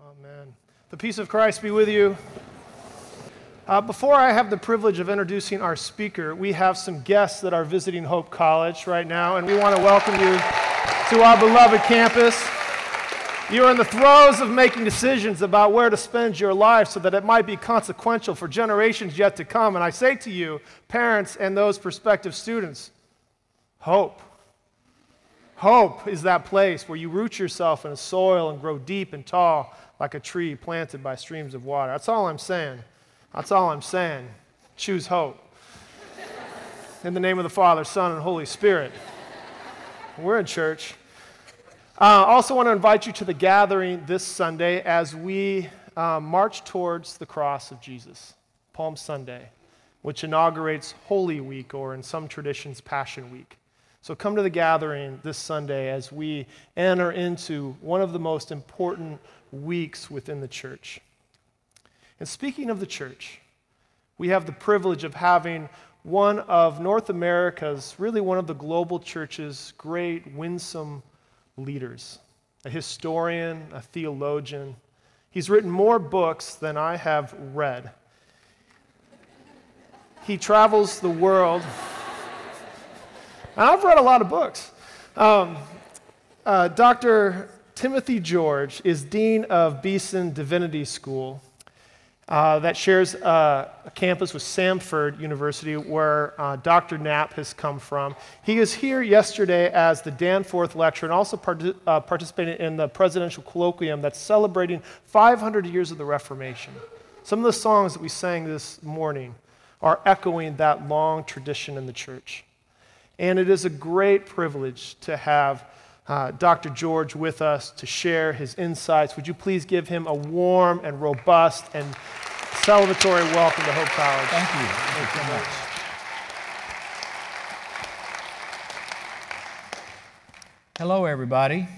Amen. The peace of Christ be with you. Before I have the privilege of introducing our speaker, we have some guests that are visiting Hope College right now, and we want to welcome you to our beloved campus. You are in the throes of making decisions about where to spend your life so that it might be consequential for generations yet to come. And I say to you, parents and those prospective students, hope. Hope is that place where you root yourself in the soil and grow deep and tall like a tree planted by streams of water. That's all I'm saying. That's all I'm saying. Choose hope. In the name of the Father, Son, and Holy Spirit. We're in church. I also want to invite you to the gathering this Sunday as we march towards the cross of Jesus, Palm Sunday, which inaugurates Holy Week, or in some traditions, Passion Week. So come to the gathering this Sunday as we enter into one of the most important weeks within the church. And speaking of the church, we have the privilege of having one of North America's, really one of the global church's great, winsome leaders, a historian, a theologian. He's written more books than I have read. He travels the world. And I've read a lot of books. Dr. Timothy George is Dean of Beeson Divinity School that shares a campus with Samford University, where Dr. Knapp has come from. He was here yesterday as the Danforth lecturer and also participated in the presidential colloquium that's celebrating 500 years of the Reformation. Some of the songs that we sang this morning are echoing that long tradition in the church. And it is a great privilege to have Dr. George with us to share his insights. Would you please give him a warm and robust and celebratory welcome to Hope College? Thank you. Thank you so much. Hello, everybody.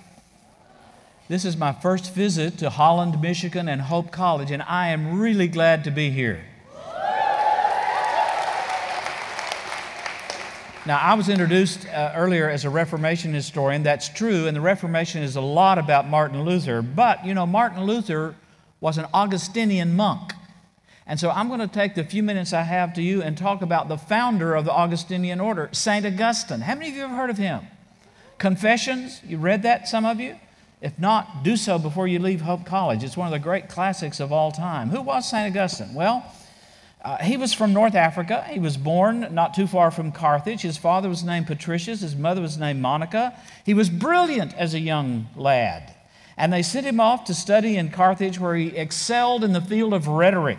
This is my first visit to Holland, Michigan, and Hope College, and I am really glad to be here. Now, I was introduced earlier as a Reformation historian. That's true, and the Reformation is a lot about Martin Luther. But, you know, Martin Luther was an Augustinian monk. And so I'm going to take the few minutes I have to you and talk about the founder of the Augustinian order, St. Augustine. How many of you have heard of him? Confessions, you read that, some of you? If not, do so before you leave Hope College. It's one of the great classics of all time. Who was St. Augustine? Well, he was from North Africa. He was born not too far from Carthage. His father was named Patricius. His mother was named Monica. He was brilliant as a young lad. And they sent him off to study in Carthage, where he excelled in the field of rhetoric.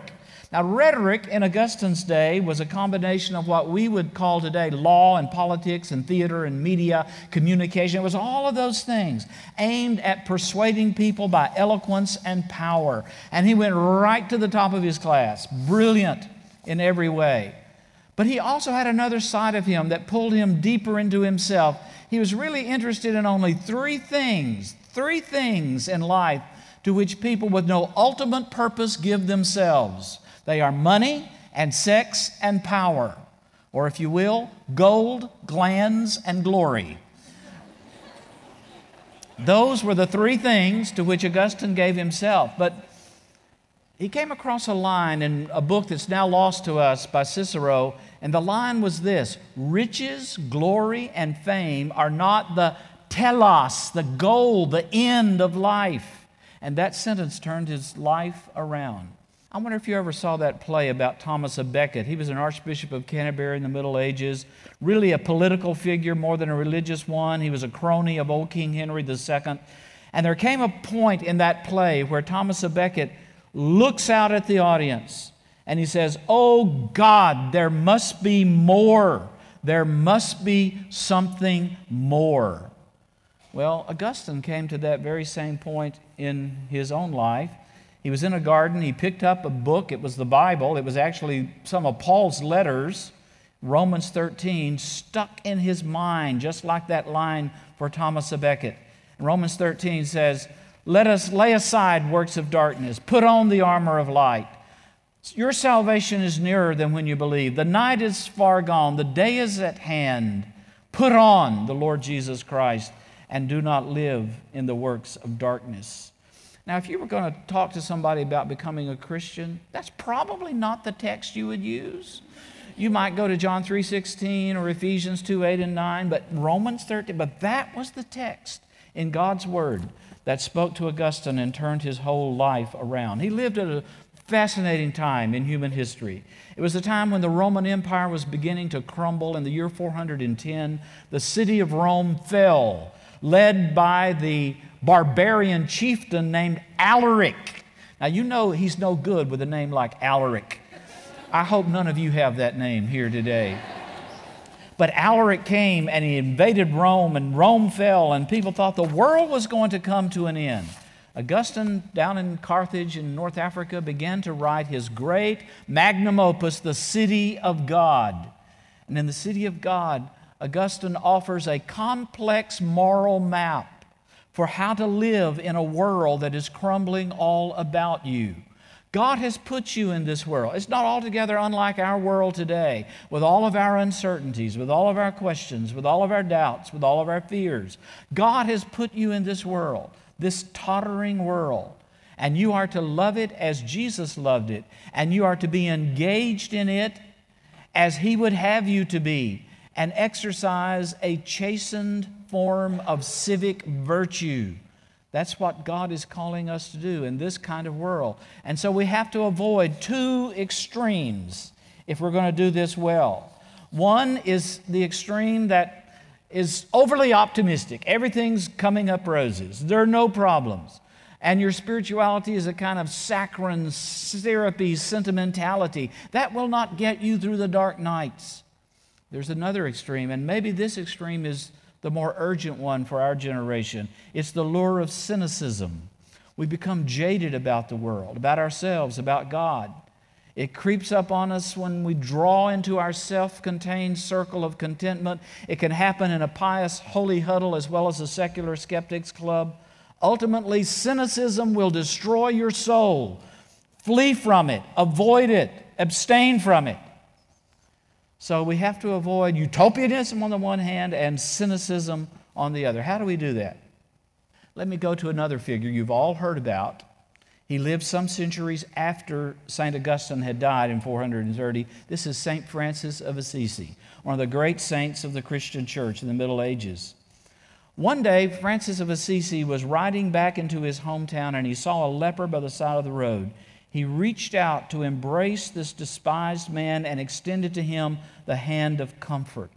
Now, rhetoric in Augustine's day was a combination of what we would call today law and politics and theater and media communication. It was all of those things aimed at persuading people by eloquence and power. And he went right to the top of his class, brilliant in every way. But he also had another side of him that pulled him deeper into himself. He was really interested in only three things in life to which people with no ultimate purpose give themselves. They are money and sex and power, or if you will, gold, glands, and glory. Those were the three things to which Augustine gave himself. But he came across a line in a book that's now lost to us by Cicero, and the line was this: riches, glory, and fame are not the telos, the goal, the end of life. And that sentence turned his life around. I wonder if you ever saw that play about Thomas à Becket. He was an Archbishop of Canterbury in the Middle Ages, really a political figure more than a religious one. He was a crony of old King Henry II. And there came a point in that play where Thomas à Becket looks out at the audience and he says, "Oh God, there must be more. There must be something more." Well, Augustine came to that very same point in his own life. He was in a garden. He picked up a book. It was the Bible. It was actually some of Paul's letters. Romans 13 stuck in his mind, just like that line for Thomas à Becket. Romans 13 says, "Let us lay aside works of darkness. Put on the armor of light. Your salvation is nearer than when you believe. The night is far gone. The day is at hand. Put on the Lord Jesus Christ and do not live in the works of darkness." Now, if you were going to talk to somebody about becoming a Christian, that's probably not the text you would use. You might go to John 3:16 or Ephesians 2:8 and 9, but Romans 13, but that was the text in God's Word that spoke to Augustine and turned his whole life around. He lived at a fascinating time in human history. It was a time when the Roman Empire was beginning to crumble. In the year 410, the city of Rome fell, led by the barbarian chieftain named Alaric. Now, you know he's no good with a name like Alaric. I hope none of you have that name here today. But Alaric came and he invaded Rome, and Rome fell, and people thought the world was going to come to an end. Augustine, down in Carthage in North Africa, began to write his great magnum opus, The City of God. And in The City of God, Augustine offers a complex moral map for how to live in a world that is crumbling all about you. God has put you in this world. It's not altogether unlike our world today, with all of our uncertainties, with all of our questions, with all of our doubts, with all of our fears. God has put you in this world, this tottering world, and you are to love it as Jesus loved it, and you are to be engaged in it as He would have you to be, and exercise a chastened form of civic virtue. That's what God is calling us to do in this kind of world. And so we have to avoid two extremes if we're going to do this well. One is the extreme that is overly optimistic. Everything's coming up roses. There are no problems. And your spirituality is a kind of saccharine, syrupy sentimentality. That will not get you through the dark nights. There's another extreme, and maybe this extreme is the more urgent one for our generation. It's the lure of cynicism. We become jaded about the world, about ourselves, about God. It creeps up on us when we draw into our self-contained circle of contentment. It can happen in a pious holy huddle as well as a secular skeptics club. Ultimately, cynicism will destroy your soul. Flee from it, avoid it, abstain from it. So we have to avoid utopianism on the one hand and cynicism on the other. How do we do that? Let me go to another figure you've all heard about. He lived some centuries after St. Augustine had died in 430. This is St. Francis of Assisi, one of the great saints of the Christian church in the Middle Ages. One day, Francis of Assisi was riding back into his hometown, and he saw a leper by the side of the road. He reached out to embrace this despised man and extended to him the hand of comfort.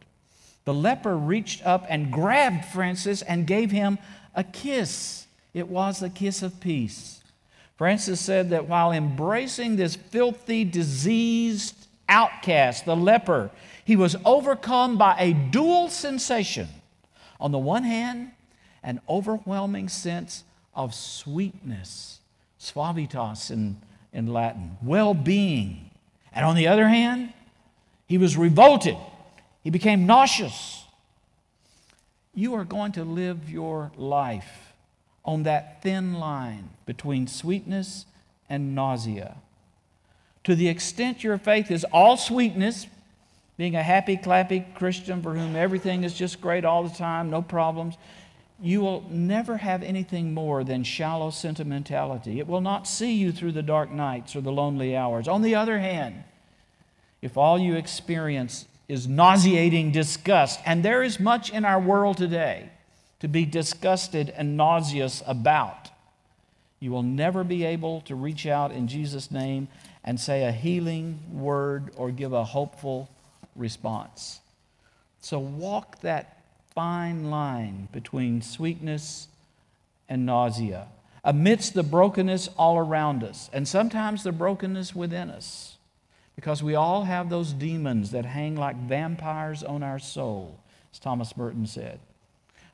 The leper reached up and grabbed Francis and gave him a kiss. It was the kiss of peace. Francis said that while embracing this filthy, diseased outcast, the leper, he was overcome by a dual sensation. On the one hand, an overwhelming sense of sweetness, suavitas in Latin, well-being. And on the other hand, he was revolted. He became nauseous. You are going to live your life on that thin line between sweetness and nausea. To the extent your faith is all sweetness, being a happy, clappy Christian for whom everything is just great all the time, no problems, you will never have anything more than shallow sentimentality. It will not see you through the dark nights or the lonely hours. On the other hand, if all you experience is nauseating disgust, and there is much in our world today to be disgusted and nauseous about, you will never be able to reach out in Jesus' name and say a healing word or give a hopeful response. So walk that fine line between sweetness and nausea, amidst the brokenness all around us, and sometimes the brokenness within us, because we all have those demons that hang like vampires on our soul, as Thomas Merton said.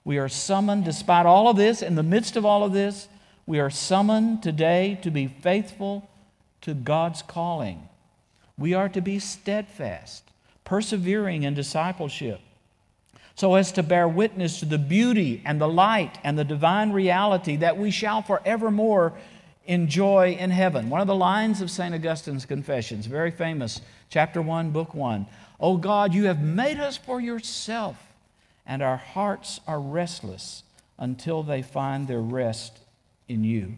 We are summoned, despite all of this, in the midst of all of this, we are summoned today to be faithful to God's calling. We are to be steadfast, persevering in discipleship, so as to bear witness to the beauty and the light and the divine reality that we shall forevermore enjoy in heaven. One of the lines of St. Augustine's Confessions, very famous, chapter 1, book 1. "O God, you have made us for yourself, and our hearts are restless until they find their rest in you."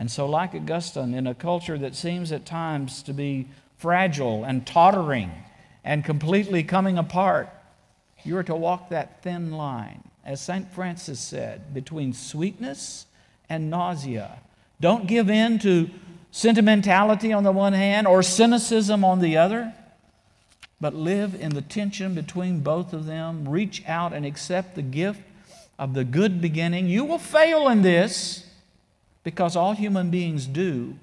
And so, like Augustine, in a culture that seems at times to be fragile and tottering and completely coming apart, you are to walk that thin line, as St. Francis said, between sweetness and nausea. Don't give in to sentimentality on the one hand or cynicism on the other, but live in the tension between both of them. Reach out and accept the gift of the good beginning. You will fail in this because all human beings do,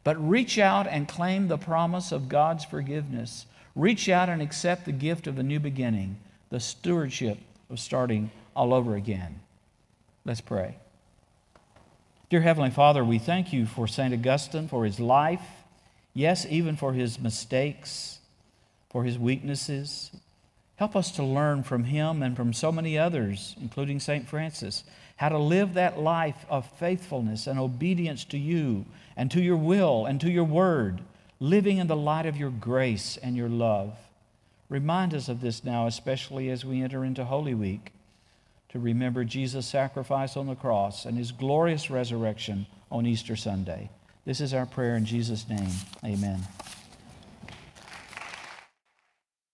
but reach out and claim the promise of God's forgiveness. Reach out and accept the gift of a new beginning, the stewardship of starting all over again. Let's pray. Dear Heavenly Father, we thank you for St. Augustine, for his life, yes, even for his mistakes, for his weaknesses. Help us to learn from him and from so many others, including St. Francis, how to live that life of faithfulness and obedience to you and to your will and to your word, living in the light of your grace and your love. Remind us of this now, especially as we enter into Holy Week, to remember Jesus' sacrifice on the cross and his glorious resurrection on Easter Sunday. This is our prayer in Jesus' name. Amen.